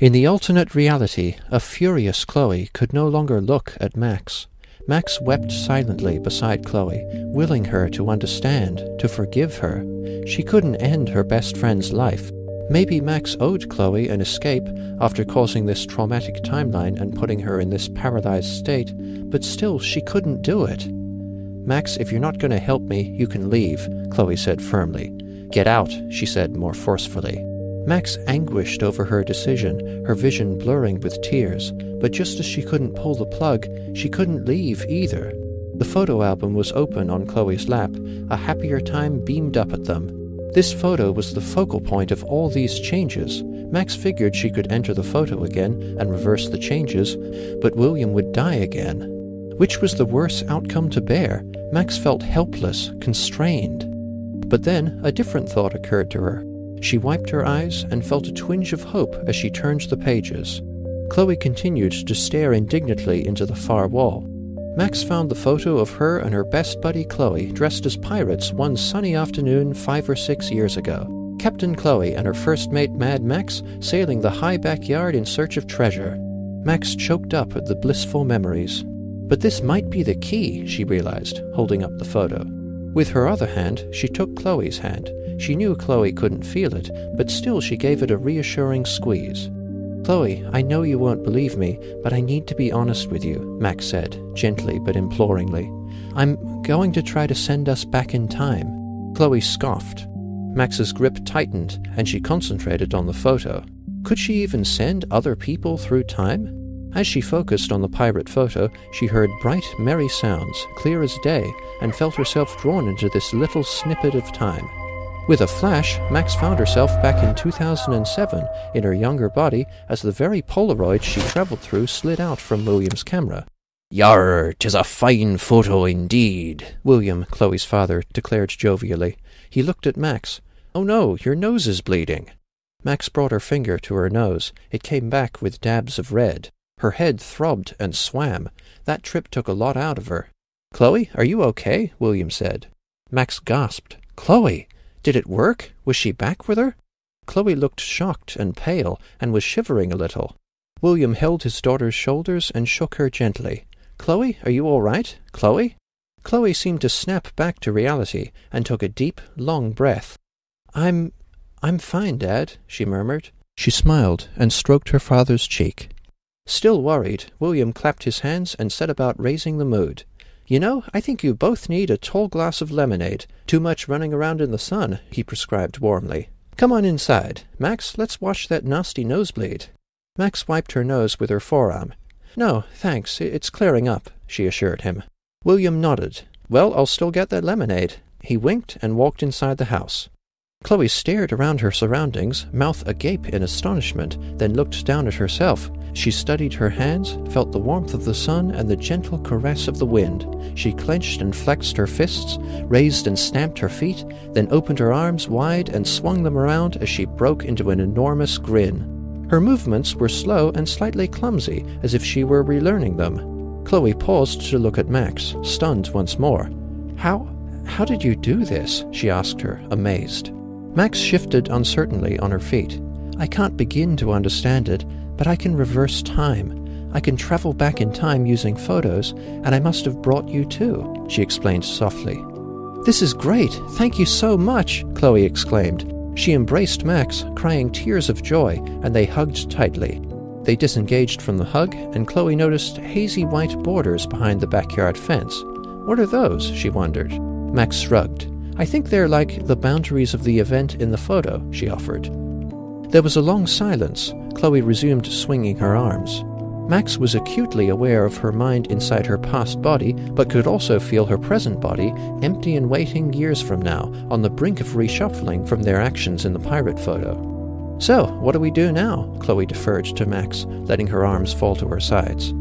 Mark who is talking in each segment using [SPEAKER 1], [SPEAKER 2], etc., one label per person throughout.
[SPEAKER 1] In the alternate reality, a furious Chloe could no longer look at Max. Max wept silently beside Chloe, willing her to understand, to forgive her. She couldn't end her best friend's life. Maybe Max owed Chloe an escape after causing this traumatic timeline and putting her in this paralyzed state, but still she couldn't do it. "Max, if you're not going to help me, you can leave," Chloe said firmly. "Get out," she said more forcefully. Max anguished over her decision, her vision blurring with tears, but just as she couldn't pull the plug, she couldn't leave either. The photo album was open on Chloe's lap. A happier time beamed up at them. This photo was the focal point of all these changes. Max figured she could enter the photo again and reverse the changes, but William would die again. Which was the worse outcome to bear? Max felt helpless, constrained. But then a different thought occurred to her. She wiped her eyes and felt a twinge of hope as she turned the pages. Chloe continued to stare indignantly into the far wall. Max found the photo of her and her best buddy Chloe dressed as pirates one sunny afternoon 5 or 6 years ago. Captain Chloe and her first mate Mad Max sailing the high backyard in search of treasure. Max choked up at the blissful memories. But this might be the key, she realized, holding up the photo. With her other hand, she took Chloe's hand. She knew Chloe couldn't feel it, but still she gave it a reassuring squeeze. "Chloe, I know you won't believe me, but I need to be honest with you," Max said, gently but imploringly. "I'm going to try to send us back in time." Chloe scoffed. Max's grip tightened, and she concentrated on the photo. Could she even send other people through time? As she focused on the pirate photo, she heard bright, merry sounds, clear as day, and felt herself drawn into this little snippet of time. With a flash, Max found herself back in 2007, in her younger body, as the very Polaroid she travelled through slid out from William's camera. "Yarr, 'tis a fine photo indeed," William, Chloe's father, declared jovially. He looked at Max. "Oh no, your nose is bleeding." Max brought her finger to her nose. It came back with dabs of red. Her head throbbed and swam. That trip took a lot out of her. "Chloe, are you okay?" William said. Max gasped. "Chloe! Did it work? Was she back with her?" Chloe looked shocked and pale, and was shivering a little. William held his daughter's shoulders and shook her gently. "Chloe, are you all right? Chloe?" Chloe seemed to snap back to reality, and took a deep, long breath. I'm fine, Dad," she murmured. She smiled and stroked her father's cheek. Still worried, William clapped his hands and set about raising the mood. "You know, I think you both need a tall glass of lemonade. Too much running around in the sun," he prescribed warmly. "Come on inside. Max, let's wash that nasty nosebleed." Max wiped her nose with her forearm. "No, thanks, it's clearing up," she assured him. William nodded. "Well, I'll still get that lemonade." He winked and walked inside the house. Chloe stared around her surroundings, mouth agape in astonishment, then looked down at herself. She studied her hands, felt the warmth of the sun and the gentle caress of the wind. She clenched and flexed her fists, raised and stamped her feet, then opened her arms wide and swung them around as she broke into an enormous grin. Her movements were slow and slightly clumsy, as if she were relearning them. Chloe paused to look at Max, stunned once more. How did you do this?" she asked her, amazed. Max shifted uncertainly on her feet. "I can't begin to understand it, but I can reverse time. I can travel back in time using photos, and I must have brought you too," she explained softly. "This is great! Thank you so much!" Chloe exclaimed. She embraced Max, crying tears of joy, and they hugged tightly. They disengaged from the hug, and Chloe noticed hazy white borders behind the backyard fence. "What are those?" she wondered. Max shrugged. "I think they're like the boundaries of the event in the photo," she offered. There was a long silence. Chloe resumed swinging her arms. Max was acutely aware of her mind inside her past body, but could also feel her present body, empty and waiting years from now, on the brink of reshuffling from their actions in the pirate photo. "So, what do we do now?" Chloe deferred to Max, letting her arms fall to her sides.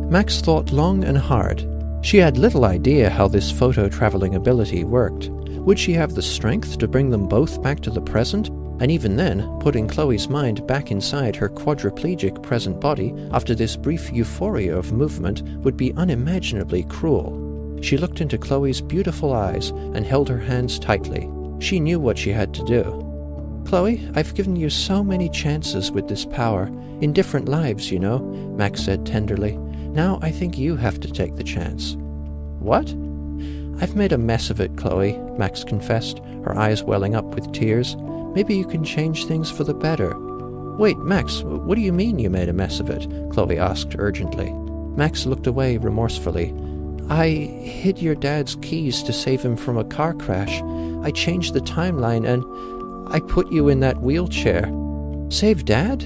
[SPEAKER 1] Max thought long and hard. She had little idea how this photo-traveling ability worked. Would she have the strength to bring them both back to the present? And even then, putting Chloe's mind back inside her quadriplegic present body after this brief euphoria of movement would be unimaginably cruel. She looked into Chloe's beautiful eyes and held her hands tightly. She knew what she had to do. Chloe, I've given you so many chances with this power, in different lives, you know, Max said tenderly. Now I think you have to take the chance. What? I've made a mess of it, Chloe, Max confessed, her eyes welling up with tears. Maybe you can change things for the better. Wait, Max, what do you mean you made a mess of it? Chloe asked urgently. Max looked away remorsefully. I hid your dad's keys to save him from a car crash. I changed the timeline and I put you in that wheelchair. Save Dad?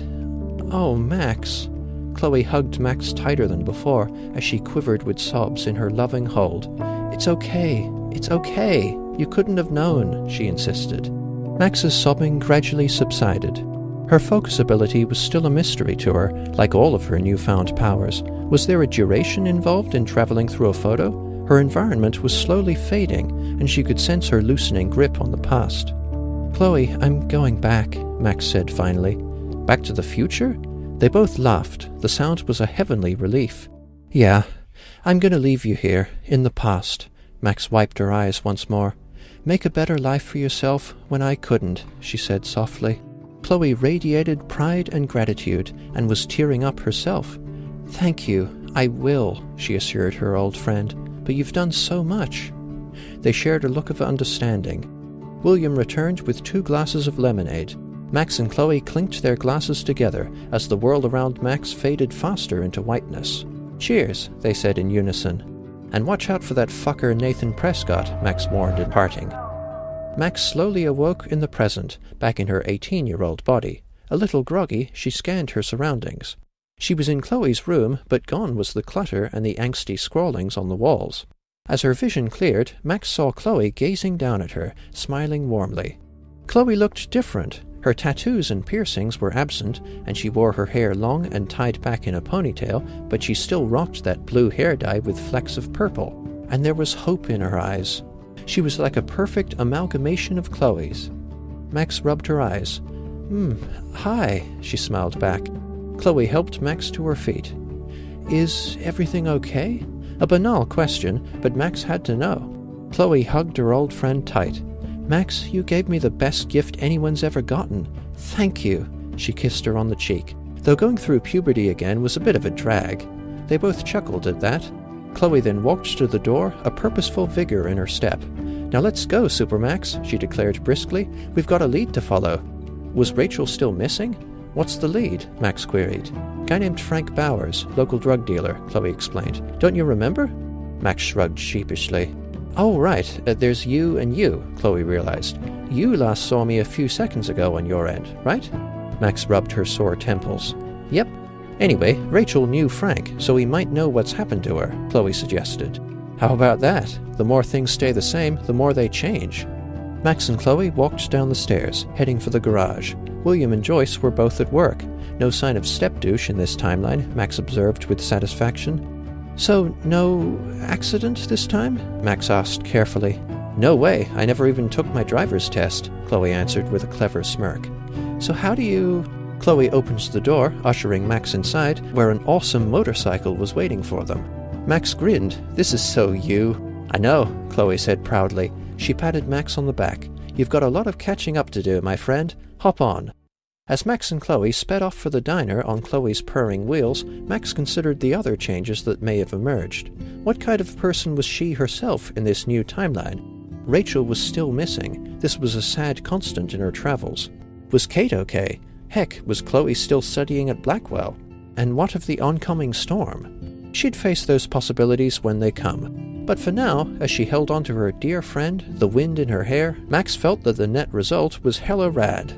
[SPEAKER 1] Oh, Max. Chloe hugged Max tighter than before as she quivered with sobs in her loving hold. It's okay. It's okay. You couldn't have known, she insisted. Max's sobbing gradually subsided. Her focus ability was still a mystery to her, like all of her newfound powers. Was there a duration involved in traveling through a photo? Her environment was slowly fading, and she could sense her loosening grip on the past. Chloe, I'm going back, Max said finally. Back to the future? They both laughed. The sound was a heavenly relief. Yeah, I'm going to leave you here, in the past. Max wiped her eyes once more. Make a better life for yourself when I couldn't, she said softly. Chloe radiated pride and gratitude and was tearing up herself. Thank you, I will, she assured her old friend, but you've done so much. They shared a look of understanding. William returned with 2 glasses of lemonade. Max and Chloe clinked their glasses together as the world around Max faded faster into whiteness. Cheers, they said in unison. And watch out for that fucker Nathan Prescott, Max warned in parting. Max slowly awoke in the present, back in her 18-year-old body. A little groggy, she scanned her surroundings. She was in Chloe's room, but gone was the clutter and the angsty scrawlings on the walls. As her vision cleared, Max saw Chloe gazing down at her, smiling warmly. Chloe looked different. Her tattoos and piercings were absent, and she wore her hair long and tied back in a ponytail, but she still rocked that blue hair dye with flecks of purple, and there was hope in her eyes. She was like a perfect amalgamation of Chloe's. Max rubbed her eyes. Hi, she smiled back. Chloe helped Max to her feet. Is everything okay? A banal question, but Max had to know. Chloe hugged her old friend tight. Max, you gave me the best gift anyone's ever gotten. Thank you. She kissed her on the cheek. Though going through puberty again was a bit of a drag. They both chuckled at that. Chloe then walked to the door, a purposeful vigor in her step. Now let's go, Supermax, she declared briskly. We've got a lead to follow. Was Rachel still missing? What's the lead? Max queried. Guy named Frank Bowers, local drug dealer, Chloe explained. Don't you remember? Max shrugged sheepishly. Oh, right, there's you and you, Chloe realized. You last saw me a few seconds ago on your end, right? Max rubbed her sore temples. Yep. Anyway, Rachel knew Frank, so he might know what's happened to her, Chloe suggested. How about that? The more things stay the same, the more they change. Max and Chloe walked down the stairs, heading for the garage. William and Joyce were both at work. No sign of step-douche in this timeline, Max observed with satisfaction. So, no accident this time? Max asked carefully. No way, I never even took my driver's test, Chloe answered with a clever smirk. So how do you... Chloe opens the door, ushering Max inside, where an awesome motorcycle was waiting for them. Max grinned. This is so you. I know, Chloe said proudly. She patted Max on the back. You've got a lot of catching up to do, my friend. Hop on. As Max and Chloe sped off for the diner on Chloe's purring wheels, Max considered the other changes that may have emerged. What kind of person was she herself in this new timeline? Rachel was still missing. This was a sad constant in her travels. Was Kate okay? Heck, was Chloe still studying at Blackwell? And what of the oncoming storm? She'd face those possibilities when they come. But for now, as she held on to her dear friend, the wind in her hair, Max felt that the net result was hella rad.